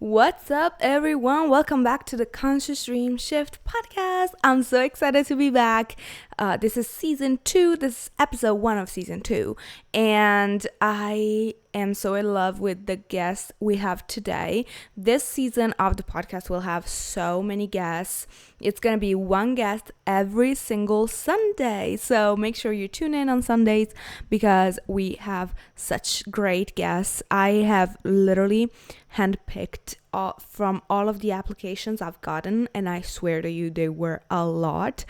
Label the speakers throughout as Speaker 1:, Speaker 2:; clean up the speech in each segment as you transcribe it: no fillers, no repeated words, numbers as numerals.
Speaker 1: What's up, everyone? Welcome back to the Conscious Dream Shift podcast. I'm so excited to be back. This is season 2. This is episode 1 of season 2. And I am so in love with the guests we have today. This season of the podcast will have so many guests. It's going to be one guest every single Sunday. So make sure you tune in on Sundays because we have such great guests. I have literally handpicked from all of the applications I've gotten, and I swear to you, there were a lot.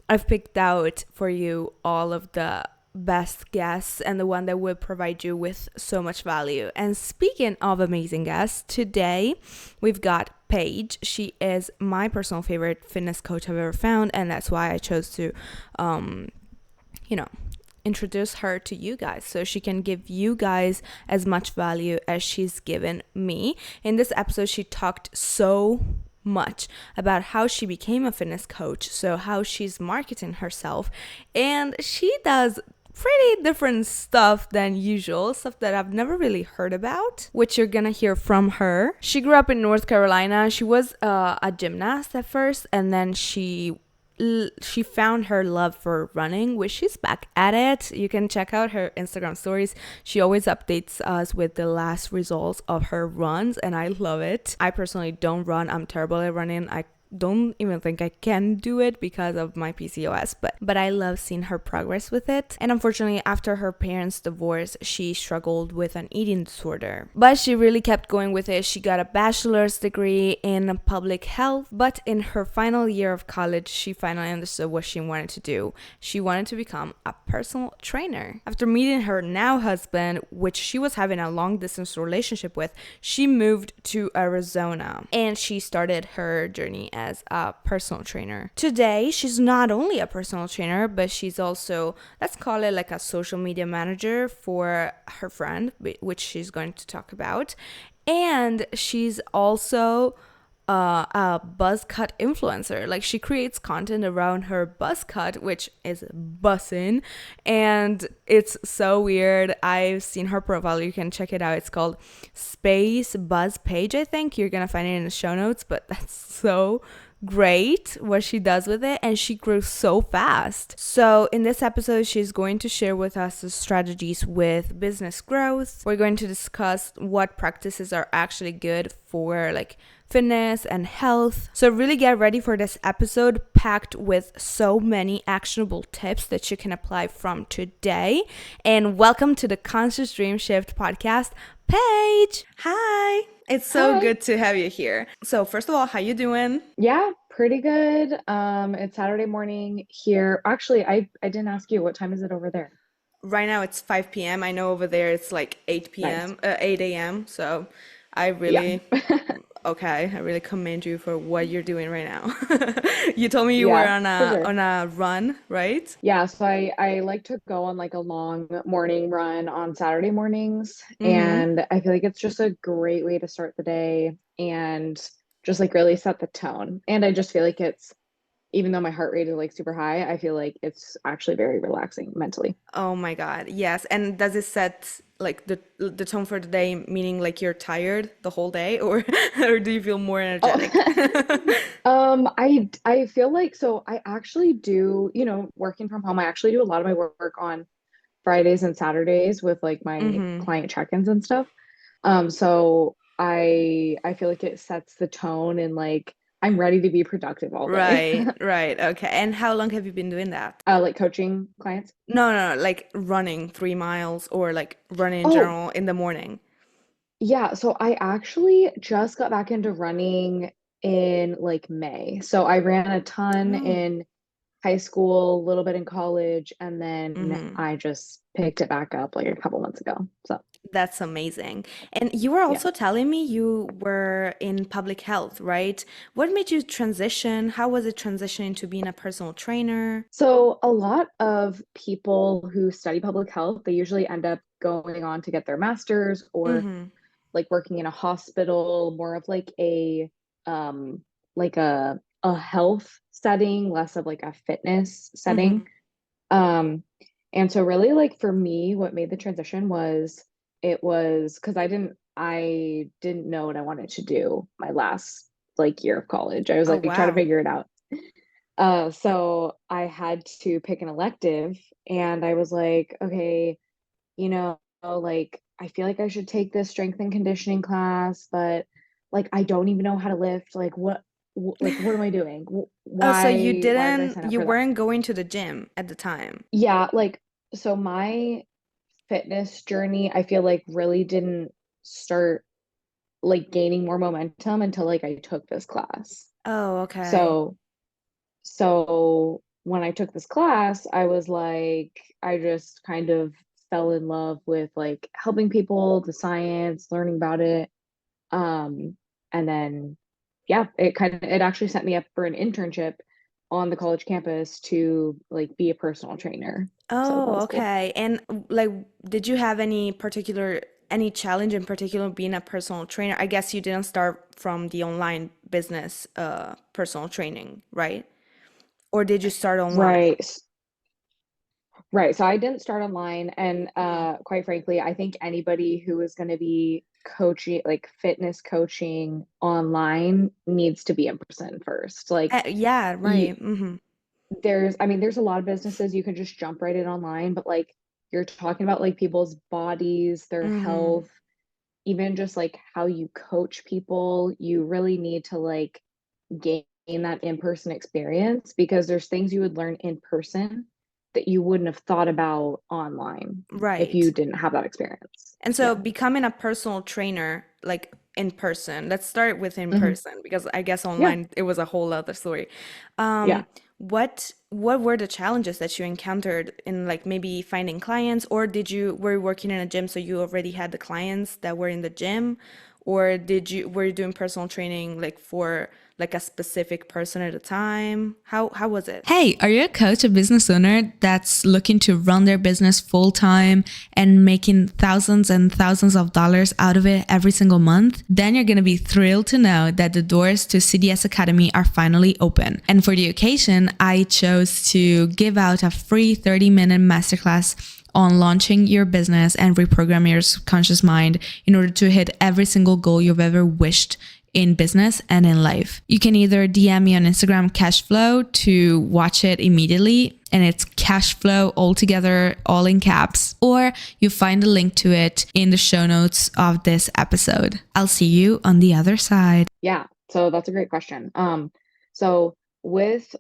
Speaker 1: I've picked out for you all of the best guests and the one that will provide you with so much value. And speaking of amazing guests, today we've got Paige. She is my personal favorite fitness coach I've ever found, and that's why I chose to, introduce her to you guys so she can give you guys as much value as she's given me. In this episode, she talked so much about how she became a fitness coach, so how she's marketing herself, and she does pretty different stuff than usual, stuff that I've never really heard about, which you're gonna hear from her. She grew up in North Carolina. She was a gymnast at first, and then she found her love for running, which she's back at it. You can check out her Instagram stories. She always updates us with the last results of her runs, and I love it. I personally don't run. I'm terrible at running. I don't even think I can do it because of my PCOS, but I love seeing her progress with it. And unfortunately, after her parents' divorce, she struggled with an eating disorder, but she really kept going with it. She got a bachelor's degree in public health, but in her final year of college, she finally understood what she wanted to do. She wanted to become a personal trainer. After meeting her now husband, which she was having a long distance relationship with, she moved to Arizona and she started her journey as a personal trainer. Today, she's not only a personal trainer, but she's also, let's call it like a social media manager for her friend, which she's going to talk about. And she's also a buzz cut influencer. Like, she creates content around her buzz cut, which is bussin', and it's so weird. I've seen her profile. You can check it out. It's called Space Buzz Page. I think you're gonna find it in the show notes, but that's so great what she does with it, and she grew so fast. So in this episode, she's going to share with us the strategies with business growth. We're going to discuss what practices are actually good for like fitness and health. So really get ready for this episode packed with so many actionable tips that you can apply from today. And welcome to the Conscious Dream Shift podcast, Paige. Hi. It's so good to have you here. So first of all, how you doing?
Speaker 2: Yeah, pretty good. It's Saturday morning here. Actually, I didn't ask you, what time is it over there?
Speaker 1: Right now it's 5 p.m. I know over there it's like 8
Speaker 2: Nice.
Speaker 1: p.m., 8 a.m. So I
Speaker 2: Yeah.
Speaker 1: really, okay, I really commend you for what you're doing right now. You told me you were
Speaker 2: Yeah,
Speaker 1: on
Speaker 2: for
Speaker 1: a
Speaker 2: sure.
Speaker 1: on a run, right?
Speaker 2: Yeah, so I like to go on like a long morning run on Saturday mornings,
Speaker 1: Mm-hmm.
Speaker 2: and I feel like it's just a great way to start the day and just like really set the tone. And I just feel like it's, even though my heart rate is like super high, I feel like it's actually very relaxing mentally.
Speaker 1: Oh my God, yes. And does it set like the tone for the day, meaning like you're tired the whole day, or or do you feel more energetic?
Speaker 2: Oh, I feel like, so I actually do, working from home, I actually do a lot of my work on Fridays and Saturdays with like my
Speaker 1: Mm-hmm.
Speaker 2: client check-ins and stuff. So I feel like it sets the tone and like I'm ready to be productive all day.
Speaker 1: Right, right. Okay. And how long have you been doing that?
Speaker 2: Like coaching clients.
Speaker 1: No, like running 3 miles or like running in
Speaker 2: Oh,
Speaker 1: general in the morning.
Speaker 2: yeah, so I actually just got back into running in like May. So I ran a ton
Speaker 1: Oh.
Speaker 2: in high school, a little bit in college, and then
Speaker 1: Mm-hmm.
Speaker 2: I just picked it back up like a couple months ago. So,
Speaker 1: That's amazing. And you were
Speaker 2: yeah.
Speaker 1: also telling me you were in public health, right? What made you transition? How was it transitioning to being a personal trainer?
Speaker 2: So, a lot of people who study public health, they usually end up going on to get their master's or
Speaker 1: Mm-hmm.
Speaker 2: like working in a hospital, more of um like a health setting, less of like a fitness
Speaker 1: Mm-hmm.
Speaker 2: setting. Um, and so really like for me, what made the transition was it was because I didn't I didn't know what I wanted to do my last like year of college. I was
Speaker 1: Oh,
Speaker 2: like trying to
Speaker 1: wow.
Speaker 2: figure it out. So I had to pick an elective and I was like, okay, like I feel like I should take this strength and conditioning class, but like I don't even know how to lift. Like what am I doing?
Speaker 1: Oh, so you
Speaker 2: Why did I sign up
Speaker 1: you
Speaker 2: for that?
Speaker 1: weren't going to the gym at the time.
Speaker 2: Yeah, like so my fitness journey, I feel like really didn't start like gaining more momentum until like I took this class.
Speaker 1: Oh, okay.
Speaker 2: So so when I took this class, I was like, I just kind of fell in love with like helping people, the science, learning about it. And then yeah, it actually set me up for an internship on the college campus to like be a personal trainer. So that
Speaker 1: Oh,
Speaker 2: was cool.
Speaker 1: okay. And like, did you have any challenge in particular being a personal trainer? I guess you didn't start from the online business personal training, right? Or did you start online?
Speaker 2: Right. Right. So I didn't start online and
Speaker 1: Mhm.
Speaker 2: quite frankly, I think anybody who is going to be coaching like fitness coaching online needs to be in person first. Like
Speaker 1: Yeah,
Speaker 2: you
Speaker 1: right. Mm-hmm.
Speaker 2: there's a lot of businesses you can just jump right in online, but like you're talking about like people's bodies, their
Speaker 1: Mm-hmm.
Speaker 2: health, even just like how you coach people, you really need to like gain that in-person experience because there's things you would learn in person that you wouldn't have thought about online if
Speaker 1: Right.
Speaker 2: you didn't have that experience.
Speaker 1: And so
Speaker 2: Yeah.
Speaker 1: becoming a personal trainer, like in person, let's start with in
Speaker 2: Hmm.
Speaker 1: person because I guess
Speaker 2: Yeah.
Speaker 1: online it was a whole other story.
Speaker 2: Yeah.
Speaker 1: What were the challenges that you encountered in like maybe finding clients, or were you working in a gym so you already had the clients that were in the gym, or were you doing personal training like for like a specific person at a time? How was it?
Speaker 3: Hey, are you a coach or business owner that's looking to run their business full time and making thousands and thousands of dollars out of it every single month? Then you're going to be thrilled to know that the doors to CDS Academy are finally open. And for the occasion, I chose to give out a free 30-minute masterclass on launching your business and reprogram your subconscious mind in order to hit every single goal you've ever wished in business and in life. You can either DM me on Instagram Cashflow to watch it immediately, and it's Cashflow all together, all in caps, or you find a link to it in the show notes of this episode. I'll see you on the other side.
Speaker 2: Yeah. So that's a great question. So with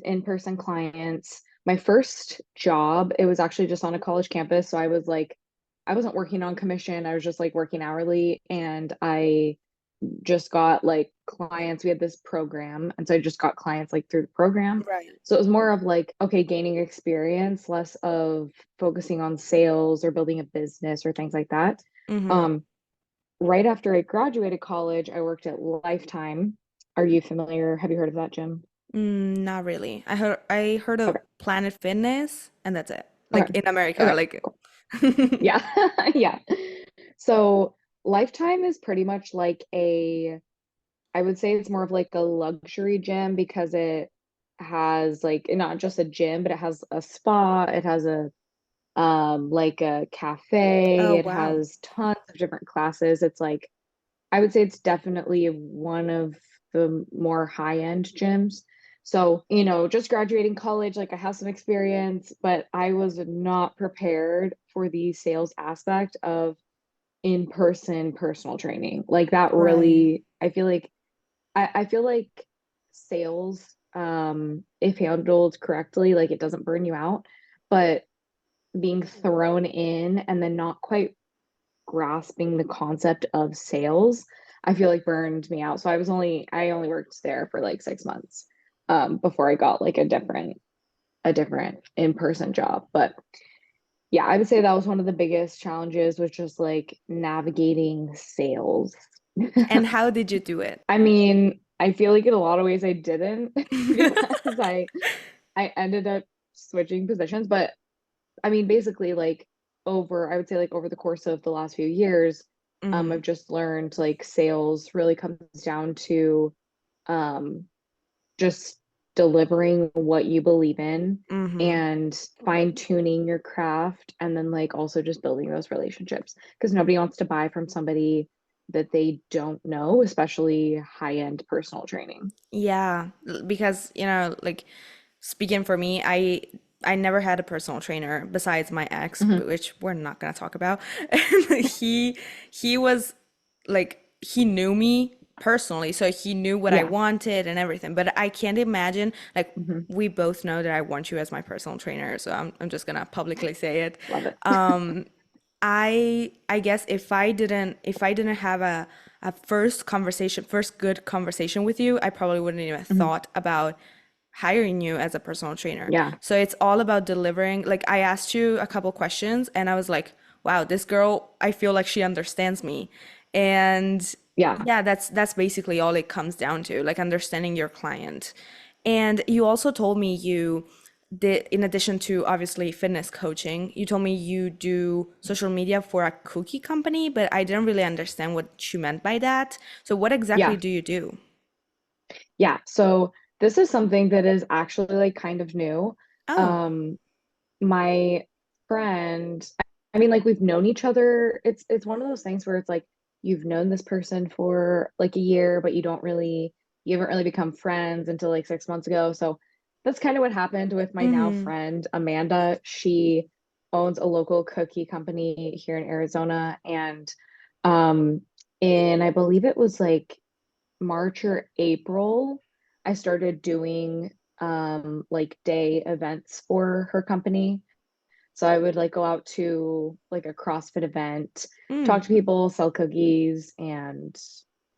Speaker 2: in-person clients, my first job, it was actually just on a college campus. So I was like, I wasn't working on commission. I was just like working hourly and I just got like clients. We had this program. And so I just got clients like through the program.
Speaker 1: Right.
Speaker 2: So it was more of like, okay, gaining experience, less of focusing on sales or building a business or things like that.
Speaker 1: Mm-hmm.
Speaker 2: Um, right after I graduated college, I worked at Lifetime. Are you familiar? Have you heard of that, gym?
Speaker 1: Not really. I heard of
Speaker 2: Okay.
Speaker 1: Planet Fitness and that's it.
Speaker 2: Okay.
Speaker 1: Like in America,
Speaker 2: Okay.
Speaker 1: like
Speaker 2: Cool. Yeah. Yeah. So Lifetime is pretty much like I would say it's more of like a luxury gym because it has like not just a gym, but it has a spa, it has a like a cafe,
Speaker 1: Oh,
Speaker 2: it
Speaker 1: wow.
Speaker 2: has tons of different classes. It's like I would say it's definitely one of the more high-end gyms. So, just graduating college, like I have some experience, but I was not prepared for the sales aspect of in-person personal training. Like that
Speaker 1: Right.
Speaker 2: really, I feel like sales, if handled correctly, like it doesn't burn you out, but being thrown in and then not quite grasping the concept of sales, I feel like burned me out. So I only worked there for like 6 months before I got like a different in-person job. But yeah, I would say that was one of the biggest challenges was just like navigating sales.
Speaker 1: And how did you do it?
Speaker 2: I mean, I feel like in a lot of ways I didn't because I ended up switching positions, but I mean, basically, like I would say, like over the course of the last few years,
Speaker 1: Mm-hmm.
Speaker 2: I've just learned like sales really comes down to um, just delivering what you believe in
Speaker 1: Mm-hmm.
Speaker 2: and fine tuning your craft, and then like also just building those relationships because nobody wants to buy from somebody that they don't know, especially high-end personal training.
Speaker 1: Yeah, because like speaking for me, I never had a personal trainer besides my ex,
Speaker 2: Mhm.
Speaker 1: which we're not gonna talk about. And he was like he knew me personally, so he knew what I
Speaker 2: Yeah.
Speaker 1: wanted and everything. But I can't imagine like
Speaker 2: Mhm.
Speaker 1: we both know that I want you as my personal trainer, so I'm just gonna publicly say it.
Speaker 2: Love it.
Speaker 1: I guess if I didn't have a first good conversation with you, I probably wouldn't even
Speaker 2: Mhm.
Speaker 1: thought about hiring you as a personal trainer.
Speaker 2: Yeah.
Speaker 1: So it's all about delivering. Like I asked you a couple questions and I was like, wow, this girl, I feel like she understands me. And
Speaker 2: Yeah.
Speaker 1: yeah, that's basically all it comes down to, like understanding your client. And you also told me you did, in addition to obviously fitness coaching, you told me you do social media for a cookie company, but I didn't really understand what you meant by that. So what exactly
Speaker 2: Yeah.
Speaker 1: do you do?
Speaker 2: Yeah. So this is something that is actually like kind of new.
Speaker 1: Oh.
Speaker 2: Um, my friend, I mean, like we've known each other. It's one of those things where it's like you've known this person for like a year, but you haven't really become friends until like 6 months ago. So that's kind of what happened with my now
Speaker 1: Mm-hmm.
Speaker 2: friend, Amanda. She owns a local cookie company here in Arizona, and um, in I believe it was like March or April, I started doing like day events for her company. So I would like go out to like a CrossFit event, talk
Speaker 1: Mm.
Speaker 2: to people, sell cookies, and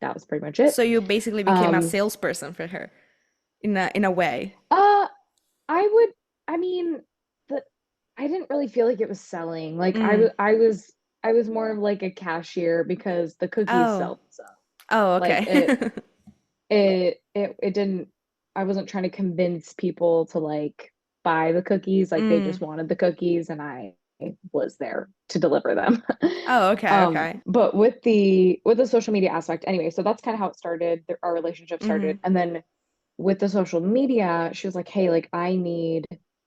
Speaker 2: that was pretty much it.
Speaker 1: So you basically became a
Speaker 2: Um,
Speaker 1: salesperson for her in a way.
Speaker 2: uh, I would, I mean, the I didn't really feel like it was selling. Like
Speaker 1: Mm.
Speaker 2: I was more of like a cashier because the cookies
Speaker 1: Oh.
Speaker 2: sell themselves.
Speaker 1: Oh,
Speaker 2: Like
Speaker 1: okay.
Speaker 2: it didn't, I wasn't trying to convince people to like buy the cookies, like they
Speaker 1: Mm.
Speaker 2: just wanted the cookies and I was there to deliver them.
Speaker 1: Oh, okay, okay.
Speaker 2: But with the social media aspect anyway, so that's kind of how it started, our relationship
Speaker 1: Mm-hmm.
Speaker 2: started. And then with the social media, she was like, "Hey, like I need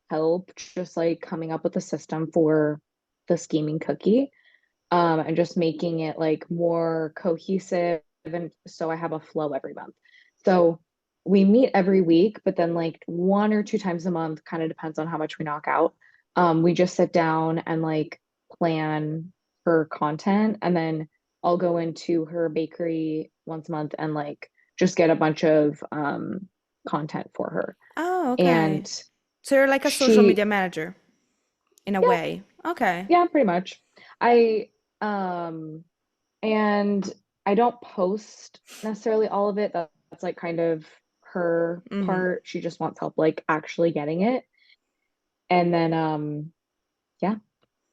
Speaker 2: help just like coming up with a system for the scheming cookie." And just making it like more cohesive and so I have a flow every month. So we meet every week, but then like one or two times a month, kind of depends on how much we knock out. We just sit down and like plan her content, and then I'll go into her bakery once a month and like just get a bunch of content for her.
Speaker 1: Oh, okay.
Speaker 2: And
Speaker 1: So you're like a social
Speaker 2: she,
Speaker 1: media manager in a
Speaker 2: yeah,
Speaker 1: way. Okay.
Speaker 2: yeah, pretty much. I um And I don't post necessarily all of it. That's like kind of her
Speaker 1: Mm-hmm.
Speaker 2: part. She just wants help like actually getting it. And then yeah,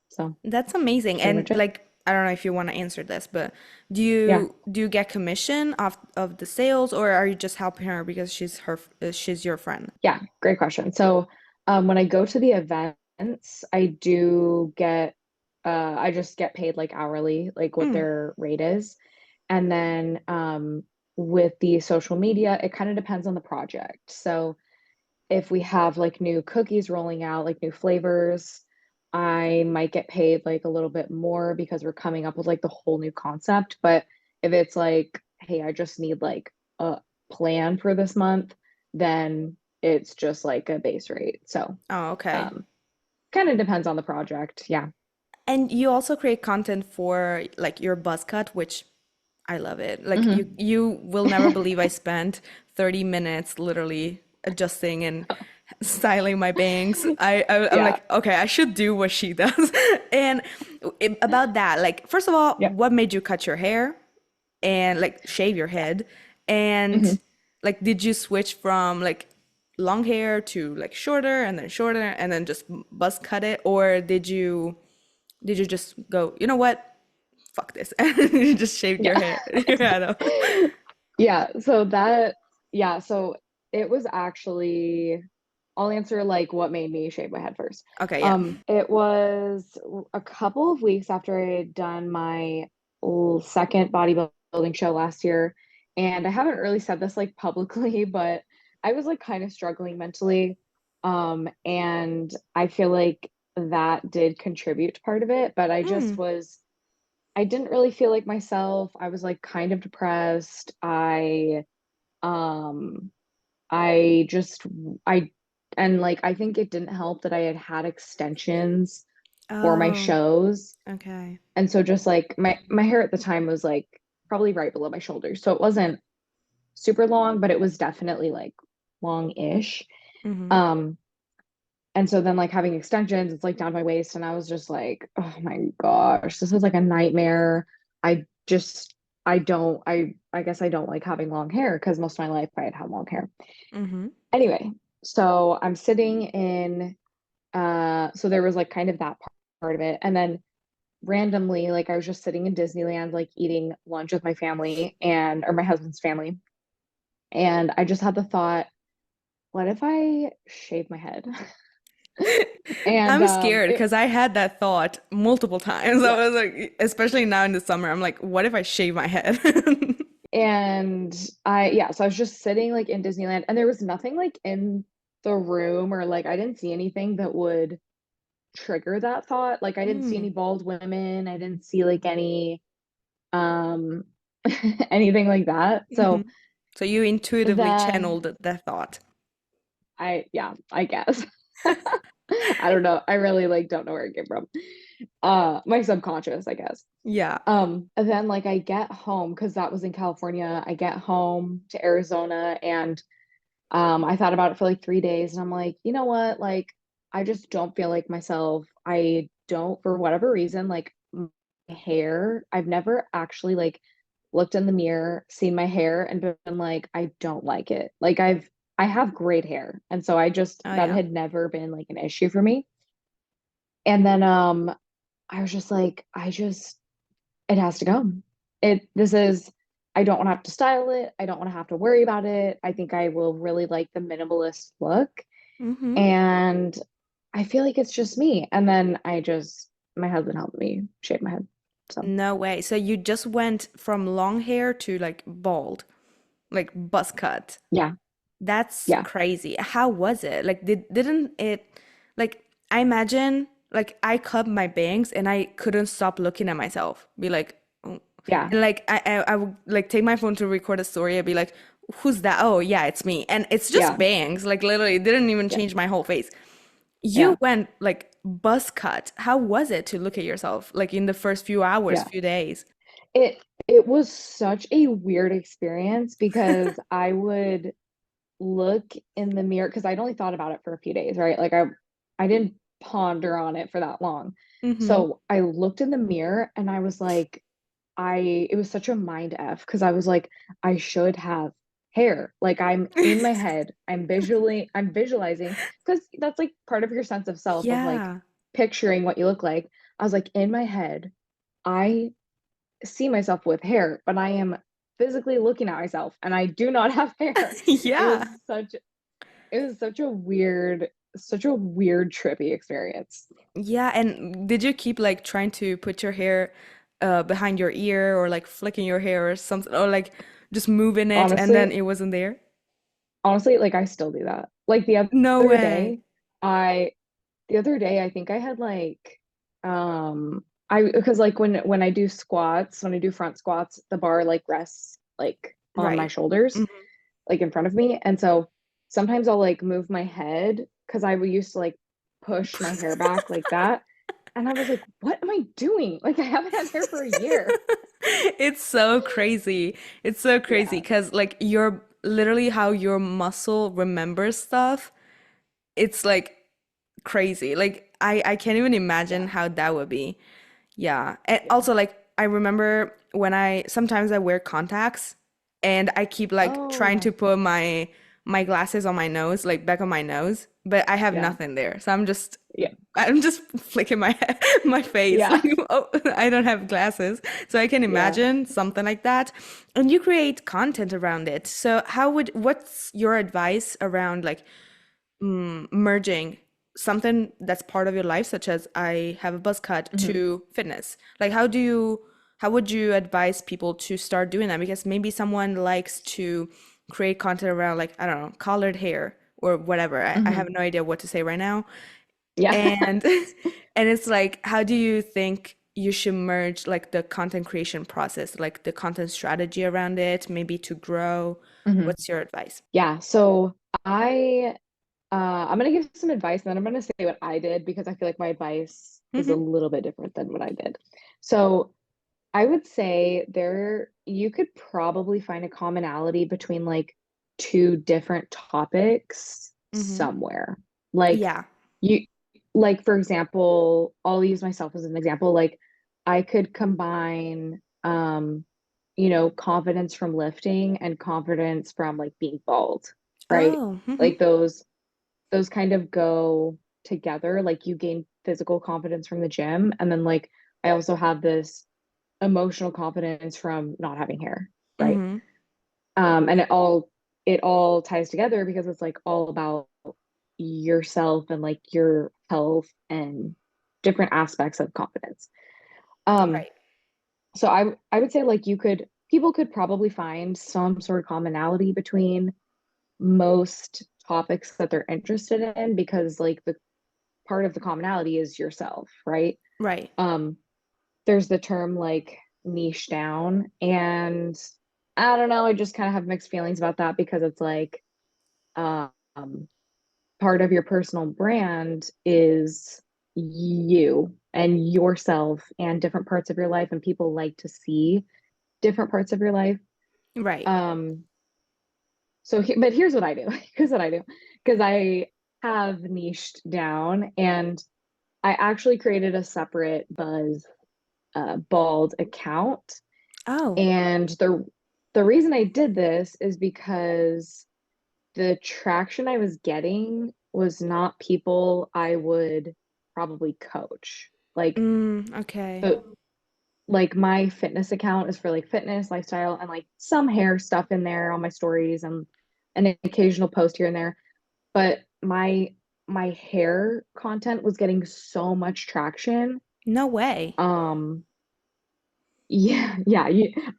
Speaker 2: so
Speaker 1: That's amazing.
Speaker 2: that's pretty
Speaker 1: And
Speaker 2: much it.
Speaker 1: like, I don't know if you want to answer this, but do
Speaker 2: Yeah.
Speaker 1: you get commission of the sales, or are you just helping her because she's your friend?
Speaker 2: Yeah, great question. So when I go to the events, I do get I just get paid like hourly, like what
Speaker 1: Mm.
Speaker 2: their rate is. And then with the social media, it kind of depends on the project. So if we have like new cookies rolling out, like new flavors, I might get paid like a little bit more because we're coming up with like the whole new concept. But if it's like, hey, I just need like a plan for this month, then it's just like a base rate. So
Speaker 1: Oh, okay.
Speaker 2: um kind of depends on the project. Yeah.
Speaker 1: And you also create content for like your buzz cut, which I love it. Like you
Speaker 2: Hmm.
Speaker 1: you will never believe I spent 30 minutes literally adjusting and styling my bangs. I'm
Speaker 2: Yeah.
Speaker 1: like, okay, I should do what she does. And about that, like first of all,
Speaker 2: Yeah.
Speaker 1: what made you cut your hair and like shave your head? And
Speaker 2: Hmm.
Speaker 1: like did you switch from like long hair to like shorter and then just buzz cut it, or did you just go, you know what? Fuck this. And you just shaved your
Speaker 2: Yeah.
Speaker 1: hair, your head off.
Speaker 2: Yeah, so that, yeah, so it was actually, I'll answer like what made me shave my head first.
Speaker 1: Okay, yeah.
Speaker 2: It was a couple of weeks after I had done my second bodybuilding show last year, and I haven't really said this like publicly, but I was like kind of struggling mentally. And I feel like that did contribute to part of it, but
Speaker 1: Mm.
Speaker 2: I didn't really feel like myself. I was like kind of depressed. Um, I just, I, and like, I think it didn't help that I had had extensions for my
Speaker 1: Oh,
Speaker 2: shows.
Speaker 1: okay.
Speaker 2: And so just like my hair at the time was like probably right below my shoulders. So it wasn't super long, but it was definitely like long-ish.
Speaker 1: Mm-hmm.
Speaker 2: Um, and so then like having extensions, it's like down my waist, and I was just like, oh my gosh, this is like a nightmare. I just I guess I don't like having long hair because most of my life I had had long hair.
Speaker 1: Mm-hmm.
Speaker 2: Anyway, so I'm sitting in so there was like kind of that part of it. And then randomly, like I was just sitting in Disneyland, like eating lunch with my family and or my husband's family. And I just had the thought, what if I shave my head? And
Speaker 1: I'm scared
Speaker 2: it
Speaker 1: because I had that thought multiple times. I
Speaker 2: yeah.
Speaker 1: was like, especially now in the summer, I'm like, what if I shave my head?
Speaker 2: And so I was just sitting like in Disneyland and there was nothing like in the room or like I didn't see anything that would trigger that thought. Like I didn't see
Speaker 1: Mm.
Speaker 2: any bald women. I didn't see like any um anything like that.
Speaker 1: Hmm.
Speaker 2: So
Speaker 1: So you intuitively
Speaker 2: then
Speaker 1: channeled that thought.
Speaker 2: I guess. I don't know. I really like don't know where it came from. My subconscious, I guess.
Speaker 1: Yeah.
Speaker 2: And then like I get home because that was in California. I get home to Arizona and I thought about it for like 3 days and I'm like, you know what? Like I just don't feel like myself. I don't, for whatever reason, like my hair, I've never actually like looked in the mirror, seen my hair and been like, I don't like it. Like I have great hair. And so I just
Speaker 1: Oh,
Speaker 2: that
Speaker 1: yeah.
Speaker 2: had never been like an issue for me. And then I was just like, it has to go. This is, I don't want to have to style it. I don't want to have to worry about it. I think I will really like the minimalist look.
Speaker 1: Mm-hmm.
Speaker 2: And I feel like it's just me. And then my husband helped me shave my head. So
Speaker 1: No way. So you just went from long hair to like bald, like buzz cut.
Speaker 2: yeah,
Speaker 1: That's
Speaker 2: yeah,
Speaker 1: crazy. How was it? Like, didn't it, like, I imagine, like, I cut my bangs and I couldn't stop looking at myself. Be like, oh.
Speaker 2: yeah,
Speaker 1: And like, I would like take my phone to record a story. I'd be like, who's that? Oh, yeah, it's me. And it's just
Speaker 2: yeah,
Speaker 1: bangs. Like, literally, it didn't even
Speaker 2: yeah,
Speaker 1: change my whole face. You
Speaker 2: yeah,
Speaker 1: went like buzz cut. How was it to look at yourself, like, in the first few hours,
Speaker 2: yeah.
Speaker 1: few days?
Speaker 2: It was such a weird experience because I would look in the mirror because I'd only thought about it for a few days, right? Like I didn't ponder on it for that long.
Speaker 1: Mm-hmm.
Speaker 2: So I looked in the mirror and I was like, it was such a mind F because I was like, I should have hair. Like I'm in my head, I'm visualizing because that's like part of your sense of self of like
Speaker 1: Yeah.
Speaker 2: picturing what you look like. I was like, in my head, I see myself with hair, but I am physically looking at myself and I do not have hair. It was
Speaker 1: Yeah.
Speaker 2: such it was such a weird trippy experience.
Speaker 1: Yeah, and did you keep like trying to put your hair behind your ear or like flicking your hair or something or like just moving it and then
Speaker 2: Honestly,
Speaker 1: it wasn't there?
Speaker 2: honestly, like I still do that. Like
Speaker 1: No
Speaker 2: other
Speaker 1: way.
Speaker 2: day, I the other day I think I had like I because like when I do squats, when I do front squats, the bar like rests like on my
Speaker 1: Right.
Speaker 2: shoulders,
Speaker 1: Mhm.
Speaker 2: like in front of me. And so sometimes I'll like move my head because I would used to like push my hair back like that. And I was like, what am I doing? Like I haven't had hair for a year.
Speaker 1: It's so crazy. It's so crazy
Speaker 2: Yeah.
Speaker 1: because like you're literally how your muscle remembers stuff. It's like crazy. Like I can't even imagine
Speaker 2: Yeah.
Speaker 1: how that would be. Yeah. And
Speaker 2: Yeah.
Speaker 1: also like I remember when I sometimes I wear contacts and I keep like
Speaker 2: Oh
Speaker 1: trying
Speaker 2: yeah.
Speaker 1: to put my glasses on my nose, like back on my nose, but I have
Speaker 2: Yeah.
Speaker 1: nothing there. So
Speaker 2: Yeah.
Speaker 1: I'm just flicking my my face
Speaker 2: Yeah.
Speaker 1: like oh I don't have glasses. So I can
Speaker 2: Yeah.
Speaker 1: imagine something like that. And you create content around it. So what's your advice around like merging something that's part of your life, such as I have a buzz cut,
Speaker 2: Mhm.
Speaker 1: to fitness? Like, how would you advise people to start doing that? Because maybe someone likes to create content around like, I don't know, colored hair or whatever. I have
Speaker 2: Hmm.
Speaker 1: no idea what to say right now.
Speaker 2: Yeah.
Speaker 1: And and it's like, how do you think you should merge like the content creation process, like the content strategy around it, maybe to grow?
Speaker 2: Hmm.
Speaker 1: What's your advice?
Speaker 2: Yeah. So I I'm gonna give some advice and then I'm gonna say what I did because I feel like my advice is a
Speaker 1: Hmm.
Speaker 2: little bit different than what I did. So I would say there you could probably find a commonality between like two different topics
Speaker 1: Hmm.
Speaker 2: somewhere. Like
Speaker 1: Yeah.
Speaker 2: you like for example, I'll use myself as an example. Like I could combine confidence from lifting and confidence from like being bald, right?
Speaker 1: Oh, hmm.
Speaker 2: Like those kind of go together. Like you gain physical confidence from the gym and then like I also have this emotional confidence from not having hair, right?
Speaker 1: Hmm.
Speaker 2: And it all ties together because it's like all about yourself and like your health and different aspects of confidence. Um,
Speaker 1: Right.
Speaker 2: so I would say like people could probably find some sort of commonality between most topics that they're interested in because like the part of the commonality is yourself, right?
Speaker 1: Right.
Speaker 2: Um, there's the term like niche down, and I don't know, I just kind of have mixed feelings about that because it's like um part of your personal brand is you and yourself and different parts of your life, and people like to see different parts of your life.
Speaker 1: Right.
Speaker 2: um but here's what I do. Here's what I do because I have niched down, and I actually created a separate buzz bald account.
Speaker 1: Oh.
Speaker 2: And the reason I did this is because the traction I was getting was not people I would probably coach.
Speaker 1: Okay.
Speaker 2: The like my fitness account is for like fitness, lifestyle, and like some hair stuff in there on my stories and an occasional post here and there. But my hair content was getting so much traction.
Speaker 1: No way.
Speaker 2: Um, yeah,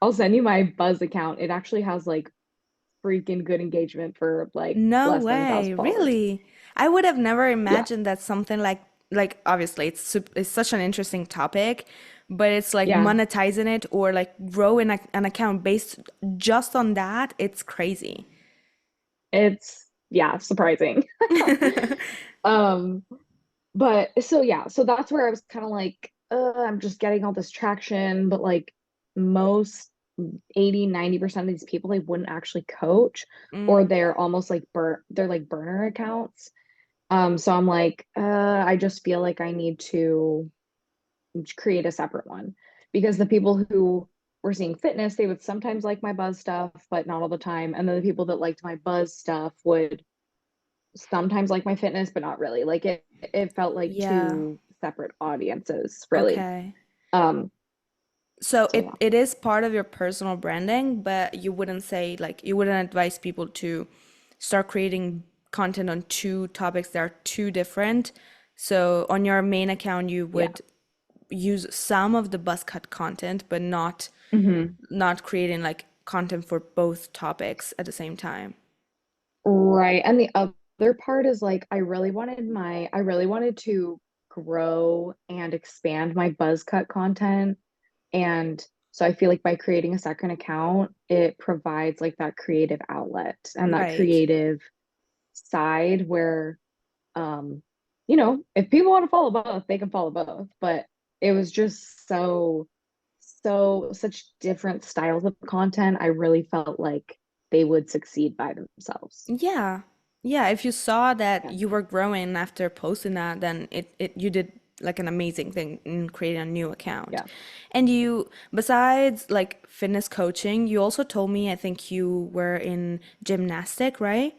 Speaker 2: I'll send you my Buzz account. It actually has like freaking good engagement for like
Speaker 1: No
Speaker 2: less than a
Speaker 1: way.
Speaker 2: thousand followers.
Speaker 1: Really? I would have never
Speaker 2: Yeah,
Speaker 1: imagined that something like obviously it's such an interesting topic, but it's like
Speaker 2: yeah,
Speaker 1: monetizing it or like growing an account based just on that. It's crazy.
Speaker 2: it's surprising. Um, but so yeah, so that's where I was kind of like, I'm just getting all this traction, but like most 80-90% of these people they wouldn't actually coach, or
Speaker 1: Mm,
Speaker 2: they're almost like they're like burner accounts. So I'm like, I just feel like I need to create a separate one because the people who were seeing fitness, they would sometimes like my buzz stuff, but not all the time. And then the people that liked my buzz stuff would sometimes like my fitness, but not really. Like it felt like
Speaker 1: yeah.
Speaker 2: two separate audiences, really.
Speaker 1: Okay.
Speaker 2: Um,
Speaker 1: So
Speaker 2: so
Speaker 1: it
Speaker 2: yeah.
Speaker 1: it is part of your personal branding, but you wouldn't say like you wouldn't advise people to start creating content on two topics that are too different. So on your main account, you
Speaker 2: Yeah.
Speaker 1: would use some of the buzz cut content, but
Speaker 2: Hmm.
Speaker 1: not creating like content for both topics at the same time.
Speaker 2: Right. And the other part is like I really wanted to grow and expand my buzz cut content. And so I feel like by creating a second account, it provides like that creative outlet and that
Speaker 1: Right.
Speaker 2: creative side where, um, if people want to follow both, they can follow both. But it was just such different styles of content. I really felt like they would succeed by themselves.
Speaker 1: Yeah. Yeah, if you saw that
Speaker 2: Yeah.
Speaker 1: you were growing after posting that, then it you did like an amazing thing in creating a new account.
Speaker 2: Yeah.
Speaker 1: And you, besides like fitness coaching, you also told me I think you were in gymnastic, right?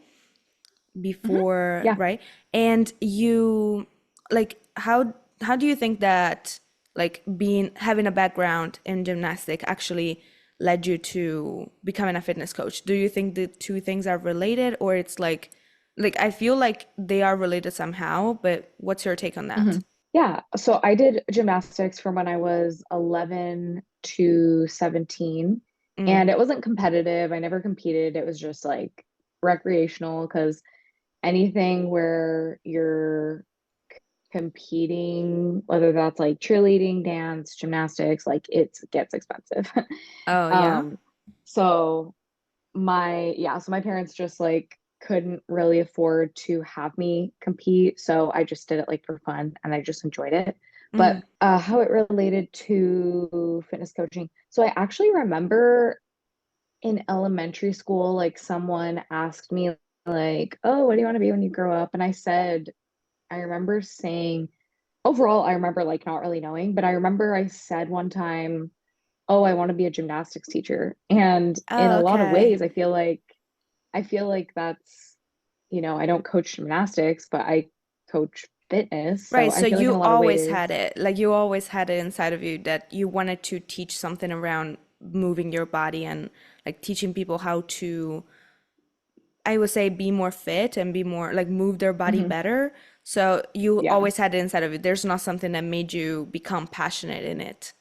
Speaker 2: Hmm.
Speaker 1: Before,
Speaker 2: Yeah.
Speaker 1: right? And you like how do you think that like being having a background in gymnastic actually led you to becoming a fitness coach? Do you think the two things are related or it's like I feel like they are related somehow, but what's your take on
Speaker 2: Hmm.
Speaker 1: that?
Speaker 2: Yeah. So I did gymnastics from when I was 11 to 17.
Speaker 1: Mm.
Speaker 2: And it wasn't competitive. I never competed. It was just like recreational because anything where you're competing, whether that's like cheerleading, dance, gymnastics, like it gets expensive.
Speaker 1: Oh, yeah.
Speaker 2: Um, so so my parents just like couldn't really afford to have me compete, so I just did it like for fun and I just enjoyed it.
Speaker 1: Mm.
Speaker 2: But how it related to fitness coaching. So I actually remember in elementary school, like someone asked me like, "Oh, what do you want to be when you grow up?" And I remember saying, overall, I remember like not really knowing, but I remember I said one time, "Oh, I want to be a gymnastics teacher." And in
Speaker 1: Oh,
Speaker 2: a lot of
Speaker 1: okay.
Speaker 2: ways, I feel like that's, I don't coach gymnastics, but I coach fitness. So
Speaker 1: Right,
Speaker 2: I
Speaker 1: so
Speaker 2: feel like in a
Speaker 1: you
Speaker 2: lot of
Speaker 1: always
Speaker 2: ways,
Speaker 1: had it, like you always had it inside of you that you wanted to teach something around moving your body and like teaching people how to, I would say, be more fit and be more like move their body
Speaker 2: mhm,
Speaker 1: better. So you
Speaker 2: yeah.
Speaker 1: always had it inside of you. There's not something that made you become passionate in it.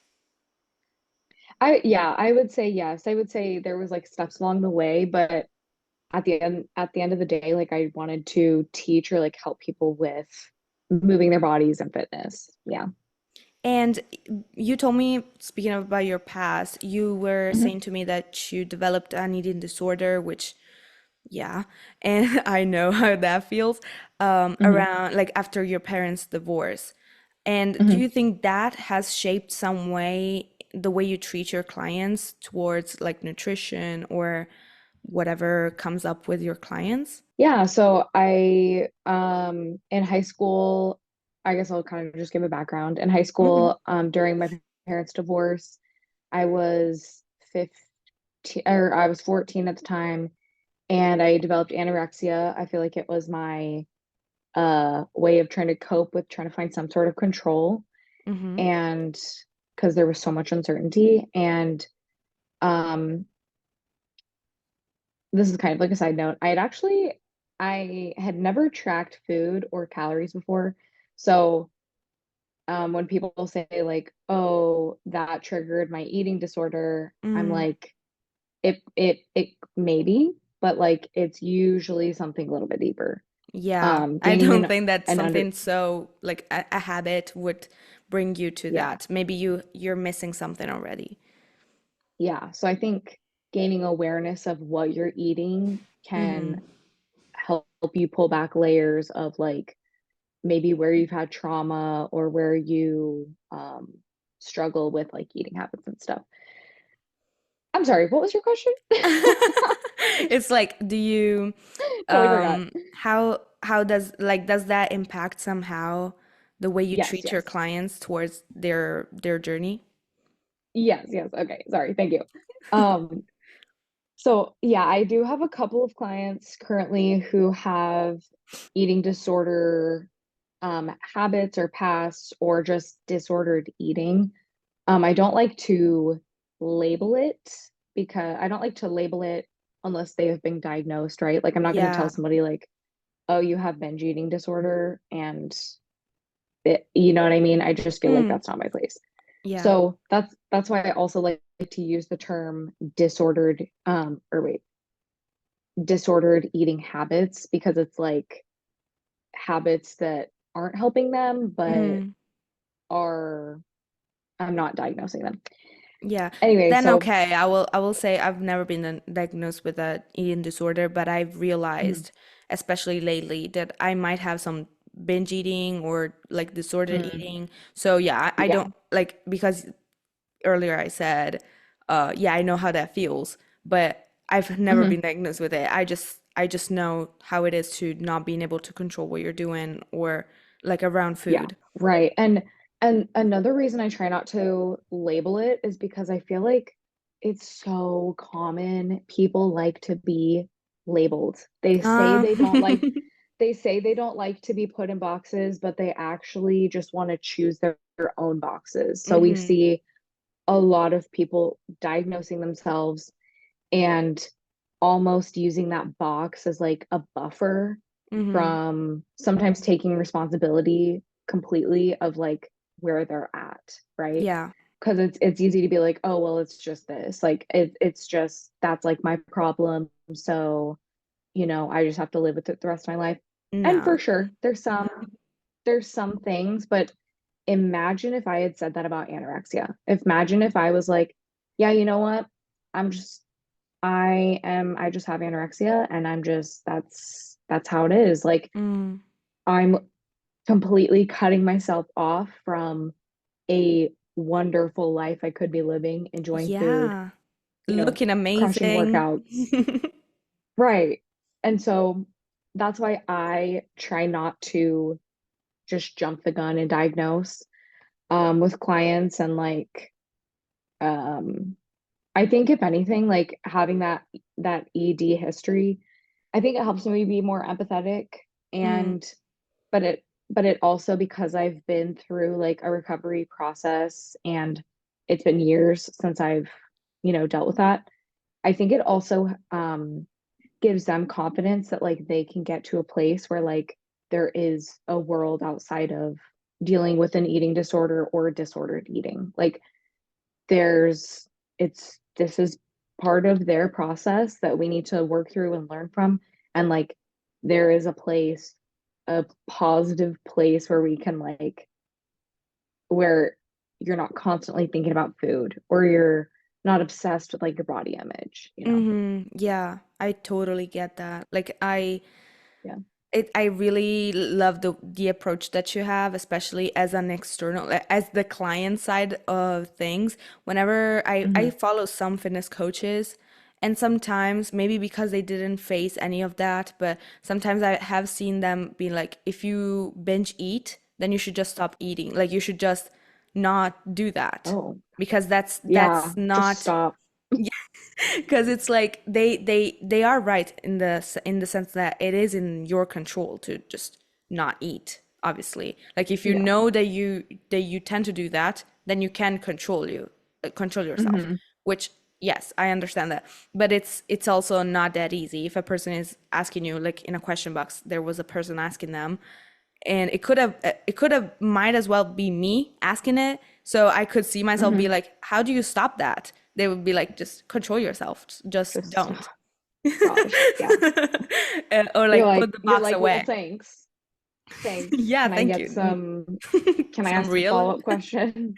Speaker 2: I would say yes. I would say there was like steps along the way, but at the end of the day, like I wanted to teach or like help people with moving their bodies and fitness. Yeah.
Speaker 1: And you told me, speaking about your past, you were
Speaker 2: Mhm,
Speaker 1: saying to me that you developed an eating disorder, which, yeah, and I know how that feels,
Speaker 2: mhm,
Speaker 1: around like after your parents' divorce. And do
Speaker 2: mhm.
Speaker 1: you think that has shaped some way the way you treat your clients towards like nutrition or whatever comes up with your clients?
Speaker 2: Yeah, so I in high school, I guess I'll kind of just give a background. In high
Speaker 1: Hmm.
Speaker 2: school, during my parents' divorce, I was 15 or I was 14 at the time, and I developed anorexia. I feel like it was my way of trying to cope with trying to find some sort of control,
Speaker 1: Hmm.
Speaker 2: and because there was so much uncertainty. And um this is kind of like a side note. I had never tracked food or calories before. So when people say like, "Oh, that triggered my eating disorder," I'm
Speaker 1: Mm,
Speaker 2: like, it maybe, but like it's usually something a little bit deeper.
Speaker 1: yeah, I
Speaker 2: Gaining
Speaker 1: don't think that
Speaker 2: an under
Speaker 1: something so like a habit would bring you to
Speaker 2: Yeah,
Speaker 1: that. Maybe you're missing something already.
Speaker 2: yeah. So I think gaining awareness of what you're eating can
Speaker 1: Hmm.
Speaker 2: help you pull back layers of like maybe where you've had trauma or where you struggle with like eating habits and stuff. I'm sorry, what was your question?
Speaker 1: It's like, do you
Speaker 2: Totally forgot.
Speaker 1: how does that impact somehow the way you
Speaker 2: Yes,
Speaker 1: treat your
Speaker 2: yes.
Speaker 1: clients towards their journey?
Speaker 2: Yes, yes. Okay, sorry. Thank you. Um, so yeah, I do have a couple of clients currently who have eating disorder habits or past or just disordered eating. I don't like to label it because I don't like to label it unless they have been diagnosed, right? Like I'm not going to tell
Speaker 1: Yeah.
Speaker 2: somebody like, "Oh, you have binge eating disorder," and you know what I mean? I just feel like
Speaker 1: Mm,
Speaker 2: that's not my place.
Speaker 1: yeah.
Speaker 2: So that's why I also like to use the term disordered eating habits because it's like habits that aren't helping them but
Speaker 1: Mm.
Speaker 2: are I'm not diagnosing them.
Speaker 1: Yeah,
Speaker 2: Anyway,
Speaker 1: then
Speaker 2: so
Speaker 1: okay, I will say I've never been diagnosed with a eating disorder, but I've
Speaker 2: mm,
Speaker 1: realized, especially lately, that I might have some binge eating or like disordered
Speaker 2: mm,
Speaker 1: eating. So yeah, I
Speaker 2: yeah.
Speaker 1: don't like because earlier I said, yeah, I know how that feels, but I've never
Speaker 2: Mhm.
Speaker 1: been diagnosed with it. I just know how it is to not being able to control what you're doing or like around
Speaker 2: Yeah,
Speaker 1: food.
Speaker 2: right. And another reason I try not to label it is because I feel like it's so common. People like to be labeled.
Speaker 1: Uh,
Speaker 2: They say they don't like to be put in boxes, but they actually just want to choose their own boxes. So we
Speaker 1: hmm.
Speaker 2: see a lot of people diagnosing themselves and almost using that box as like a buffer
Speaker 1: Hmm.
Speaker 2: from sometimes taking responsibility completely of like where they're at, right?
Speaker 1: Yeah.
Speaker 2: because it's easy to be like, oh well, it's just this. Like it's just that's like my problem. So, I just have to live with it the rest of my life. And for
Speaker 1: No.
Speaker 2: sure, there's some things, but imagine if I had said that about anorexia. Imagine if I was like, yeah, you know what? I'm just I just have anorexia and that's how it is. Like
Speaker 1: Mm,
Speaker 2: I'm completely cutting myself off from a wonderful life I could be living, enjoying food,
Speaker 1: yeah.
Speaker 2: you know,
Speaker 1: Looking
Speaker 2: crushing
Speaker 1: amazing.
Speaker 2: workouts. Right. And so that's why I try not to just jump the gun and diagnose with clients and like um I think if anything, like having that ED history, I think it helps me be more empathetic
Speaker 1: Mm,
Speaker 2: and but it also because I've been through like a recovery process and it's been years since I've, dealt with that. I think it also gives them confidence that like they can get to a place where like there is a world outside of dealing with an eating disorder or disordered eating. Like there's this is part of their process that we need to work through and learn from. And like there is a positive place where we can like where you're not constantly thinking about food or you're not obsessed with like your body image.
Speaker 1: yeah, I totally get that. Like
Speaker 2: Yeah.
Speaker 1: I really love the approach that you have, especially as an external, as the client side of things. Whenever I
Speaker 2: Hmm.
Speaker 1: follow some fitness coaches, and sometimes maybe because they didn't face any of that, but sometimes I have seen them be like, if you binge eat, then you should just stop eating. Like you should just not do that
Speaker 2: Oh,
Speaker 1: because
Speaker 2: yeah.
Speaker 1: that's
Speaker 2: Just
Speaker 1: not
Speaker 2: stop.
Speaker 1: because it's like they are right in the sense that it is in your control to just not eat, obviously. Like if you
Speaker 2: Yeah.
Speaker 1: know that you tend to do that, then you can control yourself,
Speaker 2: Hmm.
Speaker 1: which yes, I understand that. But it's also not that easy. If a person is asking you, like in a question box, there was a person asking them, and it could have might as well be me asking it, so I could see myself be
Speaker 2: Hmm.
Speaker 1: like, how do you stop that? They would be like, just control yourself, just
Speaker 2: Just
Speaker 1: don't.
Speaker 2: gosh, yeah.
Speaker 1: Or
Speaker 2: You're
Speaker 1: like
Speaker 2: like
Speaker 1: put the
Speaker 2: you're
Speaker 1: box
Speaker 2: like, well,
Speaker 1: away.
Speaker 2: thanks. Thanks.
Speaker 1: Yeah,
Speaker 2: Can I
Speaker 1: thank
Speaker 2: get
Speaker 1: you.
Speaker 2: can I
Speaker 1: Some
Speaker 2: ask a
Speaker 1: real.
Speaker 2: follow-up question?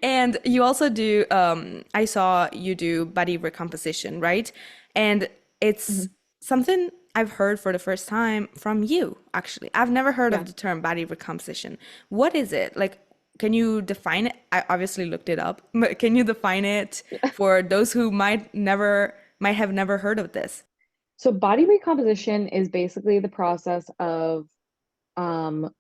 Speaker 1: And you also do, I saw you do body recomposition, right? And it's
Speaker 2: Mhm.
Speaker 1: something I've heard for the first time from you, actually. I've never heard of
Speaker 2: Yeah.
Speaker 1: the term body recomposition. What is it? Like, can you define it? I obviously looked it up, but can you define it for those who might have never heard of this?
Speaker 2: So body recomposition is basically the process of um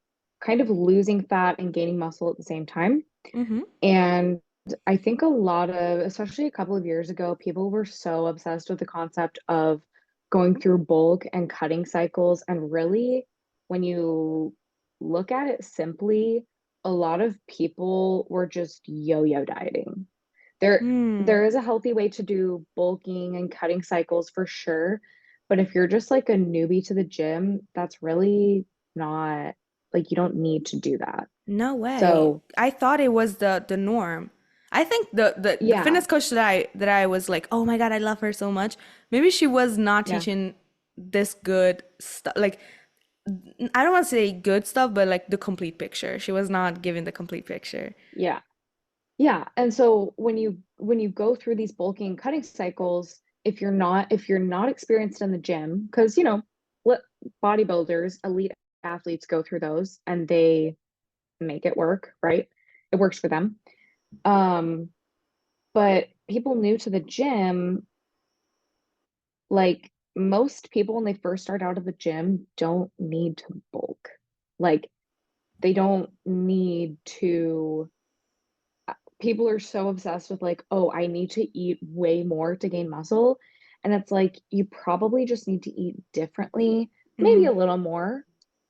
Speaker 2: kind of losing fat and gaining muscle at the same time.
Speaker 1: Mm-hmm.
Speaker 2: And I think a lot of, especially a couple of years ago, people were so obsessed with the concept of going through bulk and cutting cycles. And really, when you look at it simply, a lot of people were just yo-yo dieting. There,
Speaker 1: Hmm.
Speaker 2: there is a healthy way to do bulking and cutting cycles for sure. But if you're just like a newbie to the gym, that's really not like you don't need to do that.
Speaker 1: No way.
Speaker 2: So,
Speaker 1: I thought it was the norm. I think the
Speaker 2: yeah.
Speaker 1: fitness coach that I was like, "Oh my God, I love her so much." Maybe she was not
Speaker 2: Yeah.
Speaker 1: teaching this good stuff. Like I don't want to say good stuff, but like the complete picture. She was not giving the complete picture.
Speaker 2: Yeah. Yeah. And so when you go through these bulking and cutting cycles, if you're not experienced in the gym, because let bodybuilders, elite athletes go through those and they make it work, right? It works for them. Um, but people new to the gym, like most people when they first start out of the gym, don't need to bulk. Like they don't need to people are so obsessed with like, oh, I need to eat way more to gain muscle. And it's like, you probably just need to eat differently, maybe
Speaker 1: Mm,
Speaker 2: a little more,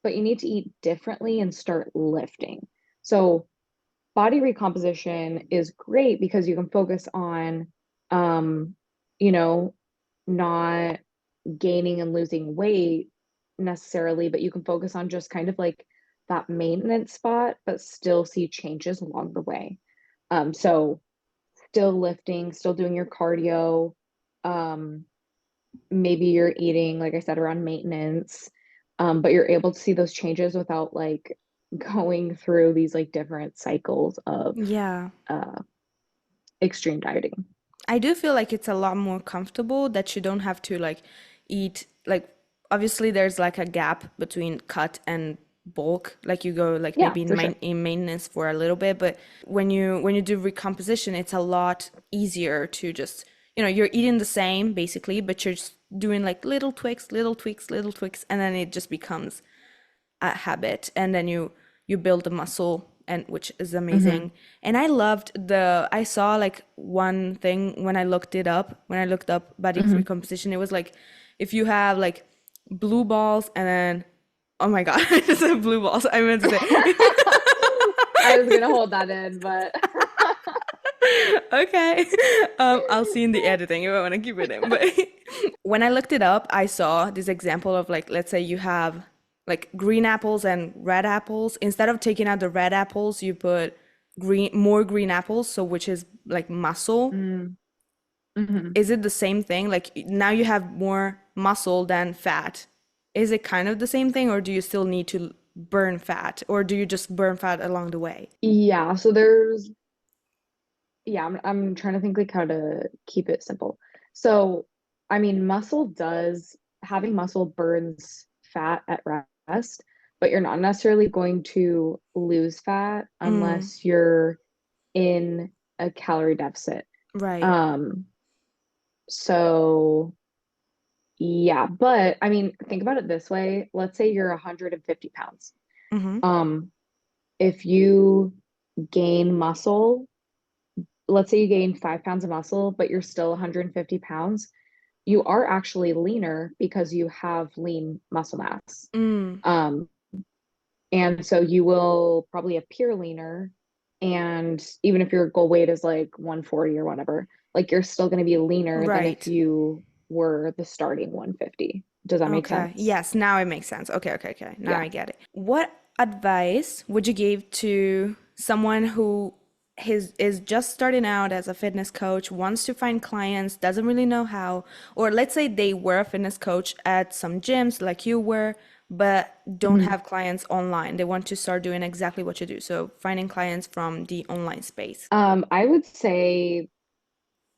Speaker 2: but you need to eat differently and start lifting. So, body recomposition is great because you can focus on, um, you know, not gaining and losing weight necessarily, but you can focus on just kind of like that maintenance spot, but still see changes along the way. So still lifting, still doing your cardio. Um, Maybe you're eating, like I said, around maintenance, but you're able to see those changes without like going through these like different cycles of
Speaker 1: Yeah.
Speaker 2: uh, extreme dieting.
Speaker 1: I do feel like it's a lot more comfortable that you don't have to like eat like obviously there's like a gap between cut and bulk. Like you go like
Speaker 2: Yeah,
Speaker 1: maybe
Speaker 2: for sure.
Speaker 1: in maintenance for a little bit, but when you do recomposition, it's a lot easier to just you're eating the same basically, but you're just doing like little tweaks, little tweaks, little tweaks, and then it just becomes a habit, and then you build the muscle, and which is
Speaker 2: Hmm.
Speaker 1: amazing. And I loved the I saw like one thing when I looked up body
Speaker 2: Hmm.
Speaker 1: recomposition. It was like if you have like blue balls and then oh my god I just said blue balls, I meant to say
Speaker 2: I was gonna hold that in, but
Speaker 1: okay. I'll see in the editing if I want to keep it in. But when I looked it up, I saw this example of like, let's say you have like green apples and red apples. Instead of taking out the red apples, you put more green apples, so which is like muscle.
Speaker 2: mm, hmm.
Speaker 1: Is it the same thing? Like now you have more muscle than fat. Is it kind of the same thing, or do you still need to burn fat, or do you just burn fat along the way?
Speaker 2: Yeah, so there's yeah, I'm trying to think like how to keep it simple. So, I mean, having muscle burns fat at rest, but you're not necessarily going to lose fat
Speaker 1: Mm,
Speaker 2: unless you're in a calorie deficit.
Speaker 1: right.
Speaker 2: Um, so yeah, but I mean, think about it this way. Let's say you're 150 pounds.
Speaker 1: Mm-hmm.
Speaker 2: Um, if you gain muscle, let's say you gain 5 pounds of muscle, but you're still 150 pounds, you are actually leaner because you have lean muscle mass.
Speaker 1: Mm,
Speaker 2: Um, and so you will probably appear leaner. And even if your goal weight is like 140 or whatever, like you're still going to be leaner than if
Speaker 1: right.
Speaker 2: you were the starting 150. Does that make
Speaker 1: Okay.
Speaker 2: sense?
Speaker 1: Yes, now it makes sense. Okay, okay, okay. Now
Speaker 2: Yeah.
Speaker 1: I get it. What advice would you give to someone who is just starting out as a fitness coach, wants to find clients, doesn't really know how, or let's say they were a fitness coach at some gyms like you were, but don't
Speaker 2: Mhm.
Speaker 1: have clients online. They want to start doing exactly what you do. So finding clients from the online space.
Speaker 2: I would say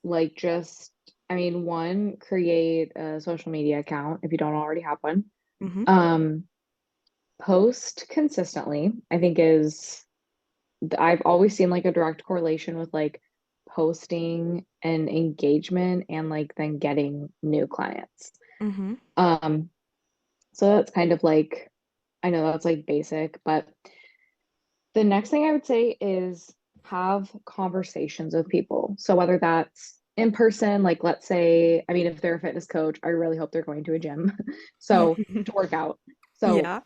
Speaker 2: like just, I mean, one, create a social media account if you don't already have one.
Speaker 1: Mm-hmm.
Speaker 2: Um, Post consistently, I think I've always seen like a direct correlation with like posting and engagement and like then getting new clients.
Speaker 1: Mm-hmm.
Speaker 2: Um, so that's kind of like, I know that's like basic, but the next thing I would say is have conversations with people. So whether that's in person, like let's say, I mean, if they're a fitness coach, I really hope they're going to a gym. So to work out. So
Speaker 1: Yeah.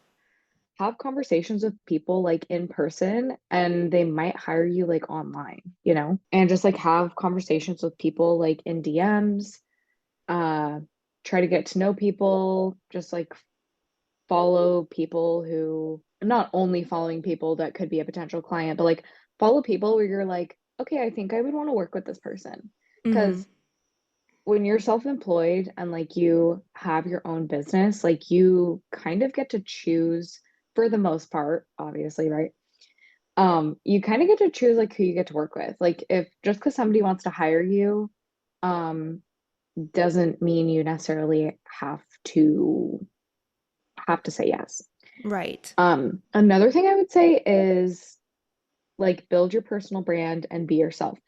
Speaker 2: have conversations with people like in person and they might hire you like online, and just like have conversations with people like in DMs, uh, try to get to know people, just like follow people who not only following people that could be a potential client, but like follow people where you're like, okay, I think I would want to work with this person.
Speaker 1: Mm-hmm.
Speaker 2: Because when you're self-employed and like you have your own business, like you kind of get to choose for the most part, obviously, right? You kind of get to choose like who you get to work with. Like if just because somebody wants to hire you, um, doesn't mean you necessarily have to say yes.
Speaker 1: Right.
Speaker 2: Another thing I would say is like build your personal brand and be yourself.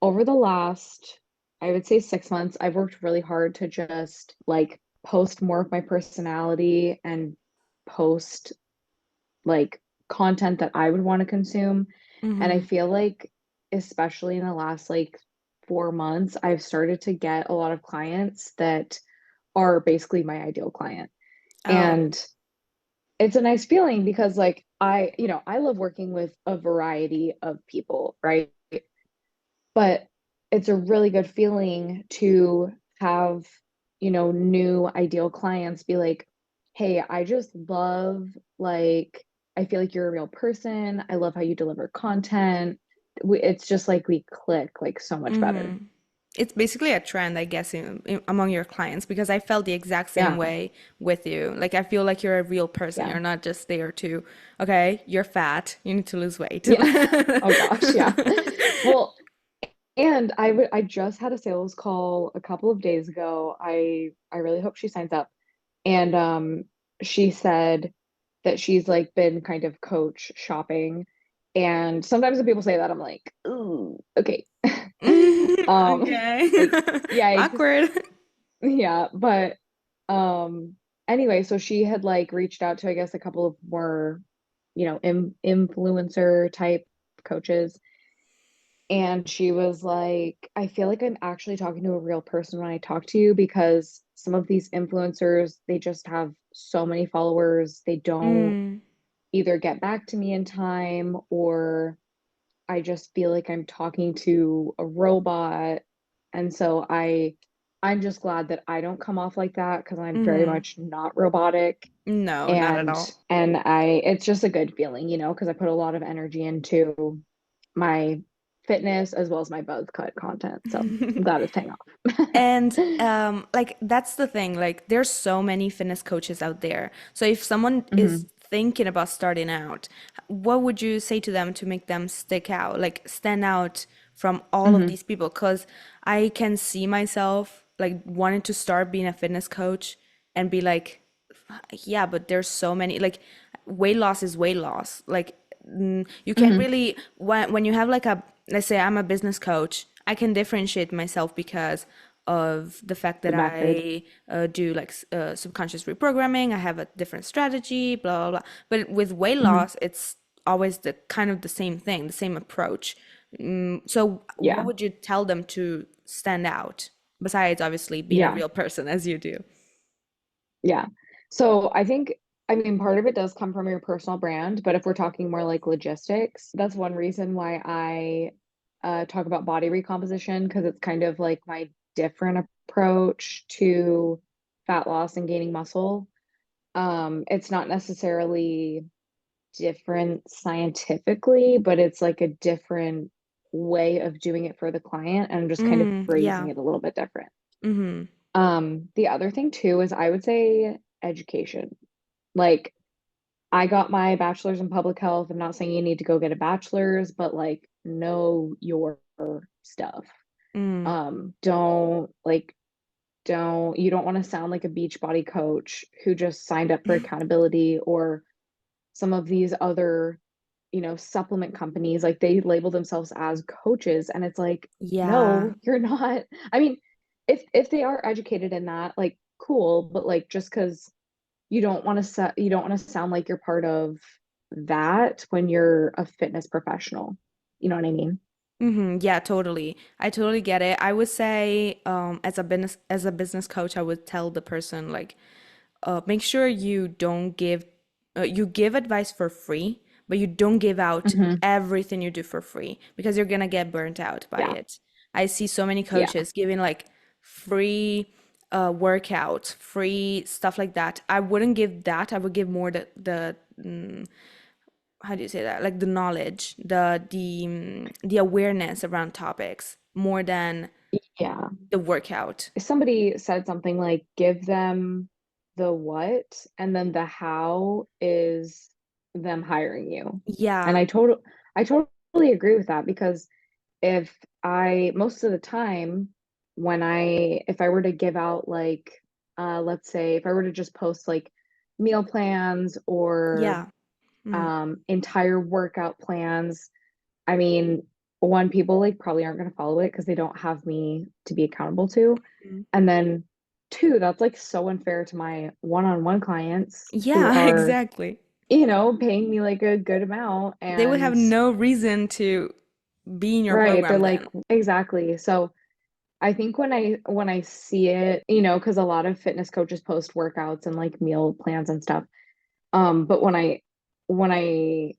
Speaker 2: Over the last, I would say 6 months, I've worked really hard to just like post more of my personality and post like content that I would want to consume. And I
Speaker 1: Mm-hmm.
Speaker 2: feel like, especially in the last like 4 months, I've started to get a lot of clients that are basically my ideal client.
Speaker 1: Oh,
Speaker 2: And it's a nice feeling because like I love working with a variety of people, right? But it's a really good feeling to have, new ideal clients be like, "Hey, I just love like I feel like you're a real person. I love how you deliver content. it's just like we click like so much better.
Speaker 1: Mm-hmm. It's basically a trend, I guess, among your clients because I felt the exact same
Speaker 2: Yeah.
Speaker 1: way with you. Like, I feel like you're a real person.
Speaker 2: Yeah.
Speaker 1: You're not just there to, okay, you're fat, you need to lose weight.
Speaker 2: Yeah. Oh gosh, yeah. Well, and I just had a sales call a couple of days ago. I really hope she signs up. And she said that she's like been kind of coach shopping. And sometimes when people say that, I'm like, ooh, okay. Um,
Speaker 1: Okay.
Speaker 2: like, yikes.
Speaker 1: Awkward.
Speaker 2: Yeah, but anyway, so she had like reached out to I guess a couple of more, influencer type coaches. And she was like, I feel like I'm actually talking to a real person when I talk to you because some of these influencers, they just have so many followers. They don't
Speaker 1: Mm,
Speaker 2: either get back to me in time, or I just feel like I'm talking to a robot. And so I'm just glad that I don't come off like that because I'm very
Speaker 1: mm.
Speaker 2: much not robotic.
Speaker 1: No, not at
Speaker 2: And
Speaker 1: all.
Speaker 2: it's just a good feeling, because I put a lot of energy into my fitness as well as my buzz cut content. So I'm glad it's paying off.
Speaker 1: And like that's the thing, like there's so many fitness coaches out there. So if someone is
Speaker 2: Hmm.
Speaker 1: thinking about starting out, what would you say to them to make them stick out, like stand out from all of
Speaker 2: Hmm.
Speaker 1: these people? Because I can see myself like wanting to start being a fitness coach and be like, yeah, but there's so many, like weight loss is weight loss. Like you can't
Speaker 2: Hmm.
Speaker 1: really when you have like a, let's say I'm a business coach, I can differentiate myself because of the fact
Speaker 2: The
Speaker 1: that
Speaker 2: method.
Speaker 1: I do like subconscious reprogramming. I have a different strategy, blah blah blah. But with weight
Speaker 2: Hmm.
Speaker 1: loss, it's always the kind of the same thing, the same approach. So what
Speaker 2: Yeah.
Speaker 1: would you tell them to stand out besides obviously being a
Speaker 2: Yeah.
Speaker 1: real person as you do?
Speaker 2: Yeah. So I mean, part of it does come from your personal brand, but if we're talking more like logistics, that's one reason why I talk about body recomposition because it's kind of like my different approach to fat loss and gaining muscle. It's not necessarily different scientifically, but it's like a different way of doing it for the client, and I'm just kind of phrasing
Speaker 1: Yeah.
Speaker 2: it a little bit different.
Speaker 1: Mm-hmm.
Speaker 2: The other thing too is I would say education. Like I got my bachelor's in public health. I'm not saying you need to go get a bachelor's, but like know your stuff.
Speaker 1: Mm.
Speaker 2: Don't like don't you don't want to sound like a beach body coach who just signed up for accountability, or some of these other, supplement companies, like they label themselves as coaches, and it's like,
Speaker 1: Yeah.
Speaker 2: no, you're not. I mean, if they are educated in that, like cool, but like just because you don't want to sound like you're part of that when you're a fitness professional. You know what I mean?
Speaker 1: Mm-hmm. Yeah, totally. I totally get it. I would say, as a business coach, I would tell the person like, make sure you don't give, you give advice for free, but you don't give out
Speaker 2: Hmm.
Speaker 1: everything you do for free because you're gonna get burnt out by
Speaker 2: Yeah.
Speaker 1: it. I see so many
Speaker 2: Yeah.
Speaker 1: coaches giving like free workouts, free stuff like that. I wouldn't give that. I would give more the how do you say that? Like the knowledge, the awareness around topics more than
Speaker 2: Yeah.
Speaker 1: the workout.
Speaker 2: Somebody said something like give them the what, and then the how is them hiring you. And
Speaker 1: Yeah,
Speaker 2: I totally agree with that because if I most of the time when if I were to give out like let's say if I were to just post like meal plans or
Speaker 1: yeah. Mm-hmm.
Speaker 2: entire workout plans, I mean, one, people like probably aren't going to follow it because they don't have me to be accountable to. And then two, that's like so unfair to my one-on-one clients who
Speaker 1: Yeah,
Speaker 2: are,
Speaker 1: exactly.
Speaker 2: paying me like a good amount.
Speaker 1: They would have
Speaker 2: And
Speaker 1: no reason to be in your
Speaker 2: right, they're
Speaker 1: program
Speaker 2: like,
Speaker 1: then.
Speaker 2: exactly. So I think when I see it, because a lot of fitness coaches post workouts and like meal plans and stuff. But when I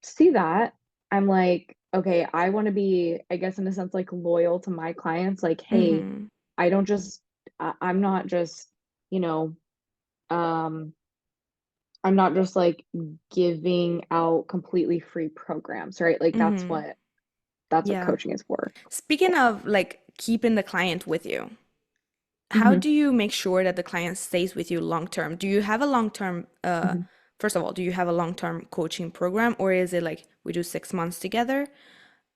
Speaker 2: see that, I'm like, okay, I want to be, I guess in a sense, like loyal to my clients. Like, hey,
Speaker 1: Mm-hmm.
Speaker 2: I don't just, I'm not just, you know, um, I'm not just like giving out completely free programs, right? Like
Speaker 1: Mm-hmm.
Speaker 2: that's what
Speaker 1: Yeah.
Speaker 2: coaching is for.
Speaker 1: Speaking of like keeping the client with you, how
Speaker 2: Hmm.
Speaker 1: do you make sure that the client stays with you long term? Do you have a long term,
Speaker 2: Hmm.
Speaker 1: first of all, do you have a long term coaching program, or is it like we do 6 months together?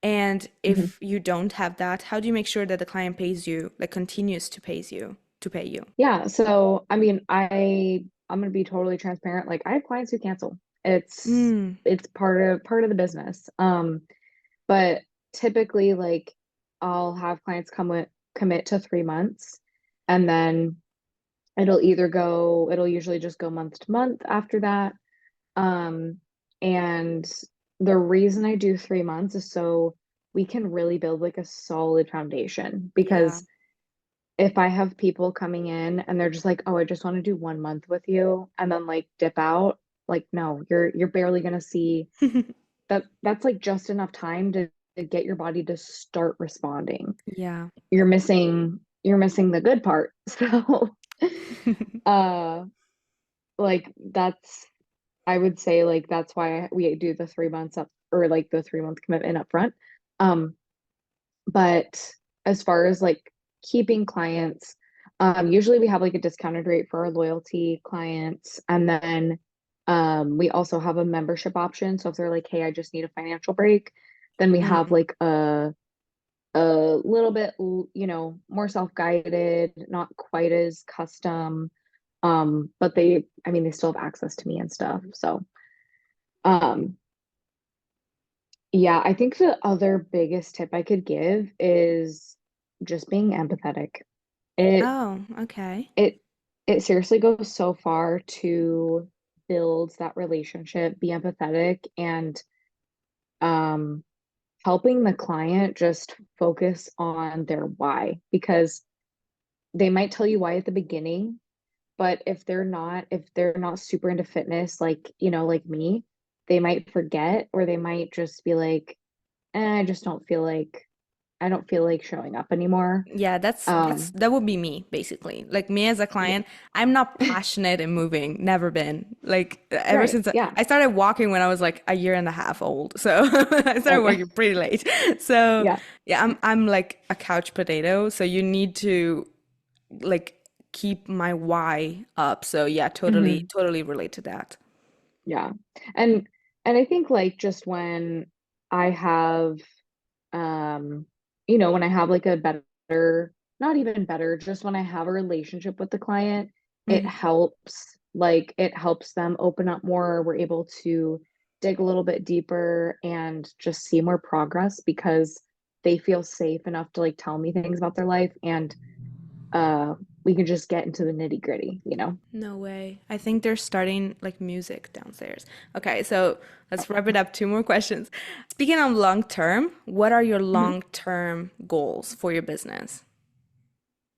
Speaker 1: And
Speaker 2: Hmm.
Speaker 1: if you don't have that, how do you make sure that the client pays you, like continues to pays you, to pay you?
Speaker 2: Yeah, so I mean, I'm gonna be totally transparent. Like I have clients who cancel. It's
Speaker 1: Mm,
Speaker 2: it's part of the business. But typically like I'll have clients commit to 3 months, and then it'll usually just go month to month after that. Um, and the reason I do 3 months is so we can really build like a solid foundation,
Speaker 1: yeah.
Speaker 2: because if I have people coming in and they're just like, "Oh, I just want to do 1 month with you," and then like dip out, like no, you're barely gonna see that. That's like just enough time to get your body to start responding.
Speaker 1: Yeah.
Speaker 2: You're missing the good part. So uh like that's I would say like that's why we do the 3 months up, or like the 3 month commitment up front. Um, but as far as like keeping clients, usually we have like a discounted rate for our loyalty clients. And then we also have a membership option. So if they're like, hey, I just need a financial break, then we have
Speaker 1: Mm,
Speaker 2: like a little bit, more self-guided, not quite as custom. But I mean, they still have access to me and stuff. So um, yeah, I think the other biggest tip I could give is just being empathetic. It
Speaker 1: oh, okay.
Speaker 2: it it seriously goes so far to build that relationship, be empathetic, and um helping the client just focus on their why, because they might tell you why at the beginning, but if they're not super into fitness, like, like me, they might forget, or they might just be like, I just I don't feel like showing up anymore.
Speaker 1: Yeah,
Speaker 2: Um,
Speaker 1: that would be me basically. Like me as a
Speaker 2: yeah,
Speaker 1: client, I'm not passionate in moving, never been. Like ever
Speaker 2: right.
Speaker 1: since
Speaker 2: Yeah.
Speaker 1: I started walking when I was like a year and a half old. So I started
Speaker 2: Okay.
Speaker 1: working pretty late. So
Speaker 2: Yeah.
Speaker 1: yeah, I'm like a couch potato, so you need to like keep my why up. So yeah,
Speaker 2: Hmm.
Speaker 1: totally relate to that.
Speaker 2: Yeah. And I think like just when I have um when I have like a better, not even better, just when I have a relationship with the client,
Speaker 1: Mhm.
Speaker 2: it helps them open up more. We're able to dig a little bit deeper and just see more progress, because they feel safe enough to like tell me things about their life, and uh we can just get into the nitty-gritty.
Speaker 1: No way. I think they're starting like music downstairs. Okay, so let's wrap it up. Two more questions. Speaking of long term, what are your
Speaker 2: Mhm.
Speaker 1: long term goals for your business?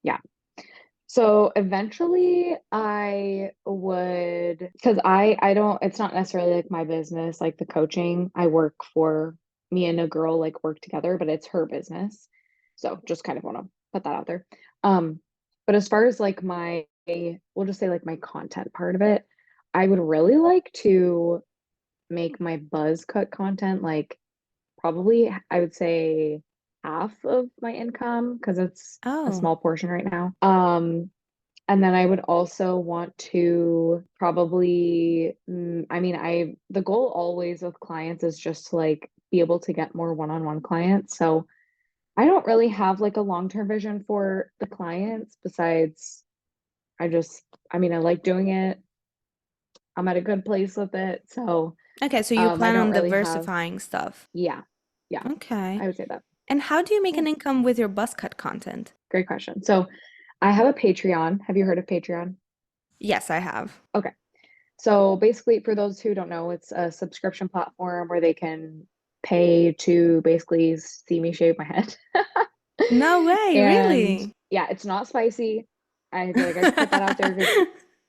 Speaker 2: Yeah. So eventually I would, because I don't, it's not necessarily like my business, like the coaching. I work for, me and a girl like work together, but it's her business. So just kind of want to put that out there. Um, but as far as like we'll just say like my content part of it, I would really like to make my buzz cut content like probably, I would say, half of my income, because it's a
Speaker 1: Oh,
Speaker 2: small portion right now. And then I would also want to probably, I mean, the goal always with clients is just to like be able to get more one-on-one clients. So I don't really have like a long-term vision for the clients besides I just, I mean, I like doing it. I'm at a good place with it. So
Speaker 1: okay. So you
Speaker 2: I
Speaker 1: plan
Speaker 2: don't
Speaker 1: on
Speaker 2: really have,
Speaker 1: diversifying stuff.
Speaker 2: yeah, yeah,
Speaker 1: Okay.
Speaker 2: I would say that.
Speaker 1: And how do you make
Speaker 2: Yeah,
Speaker 1: an income with your buzz cut content?
Speaker 2: great question. So I have a Patreon. Have you heard of Patreon?
Speaker 1: Yes, I have.
Speaker 2: Okay. So basically, for those who don't know, it's a subscription platform where they can pay to basically see me shave my head.
Speaker 1: No way,
Speaker 2: And
Speaker 1: really?
Speaker 2: yeah, it's not spicy. I feel like I should put that out there, because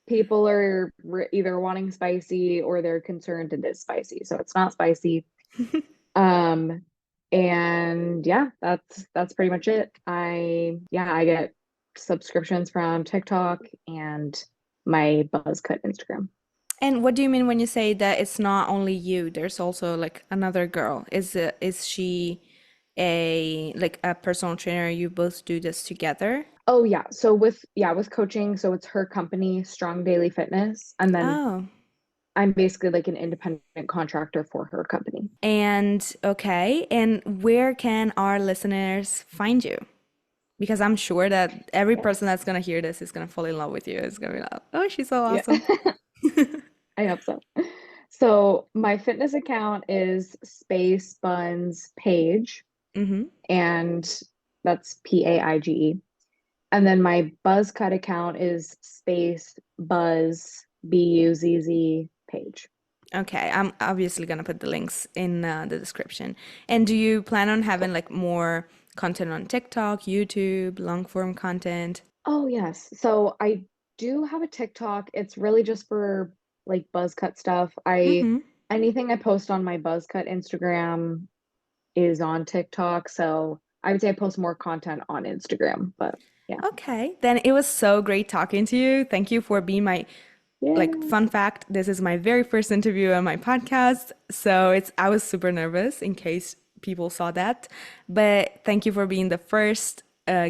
Speaker 2: people are either wanting spicy or they're concerned it is spicy. So it's not spicy. Um, and yeah, that's pretty much it. I get subscriptions from TikTok and my Buzzcut Instagram.
Speaker 1: And what do you mean when you say that it's not only you? There's also like another girl. Is she a like a personal trainer? You both do this together?
Speaker 2: Oh yeah. So with coaching, so it's her company, Strong Daily Fitness, and then
Speaker 1: Oh.
Speaker 2: I'm basically like an independent contractor for her company.
Speaker 1: And okay, and where can our listeners find you? Because I'm sure that every person that's gonna hear this is gonna fall in love with you. It's gonna be like, oh, she's so
Speaker 2: Yeah.
Speaker 1: awesome.
Speaker 2: I hope so. So my fitness account is Space Buns Page,
Speaker 1: Mm-hmm.
Speaker 2: and that's Paige. And then my Buzz Cut account is Space Buzz Buzz Page.
Speaker 1: Okay, I'm obviously gonna put the links in the description. And do you plan on having
Speaker 2: Cool.
Speaker 1: like more content on TikTok, YouTube, long form content?
Speaker 2: Oh yes. So I do have a TikTok. It's really just for like buzz cut stuff. I
Speaker 1: Mm-hmm.
Speaker 2: anything I post on my buzz cut Instagram is on TikTok. So I would say I post more content on Instagram, but yeah.
Speaker 1: Okay, then it was so great talking to you. Thank you for being my like
Speaker 2: Yeah.
Speaker 1: fun fact. This is my very first interview on my podcast, so it's I was super nervous in case people saw that. But thank you for being the first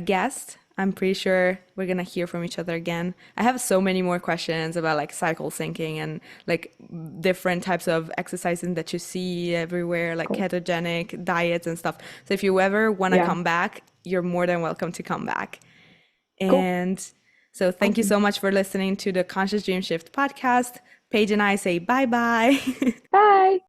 Speaker 1: guest. I'm pretty sure we're gonna hear from each other again. I have so many more questions about like cycle syncing and like different types of exercising that you see everywhere, like
Speaker 2: Cool.
Speaker 1: ketogenic diets and stuff. So if you ever want to
Speaker 2: Yeah.
Speaker 1: come back, you're more than welcome to come back.
Speaker 2: Cool.
Speaker 1: And so thank you
Speaker 2: Awesome.
Speaker 1: so much for listening to the Conscious Dream Shift podcast. Paige and I say bye bye.
Speaker 2: Bye.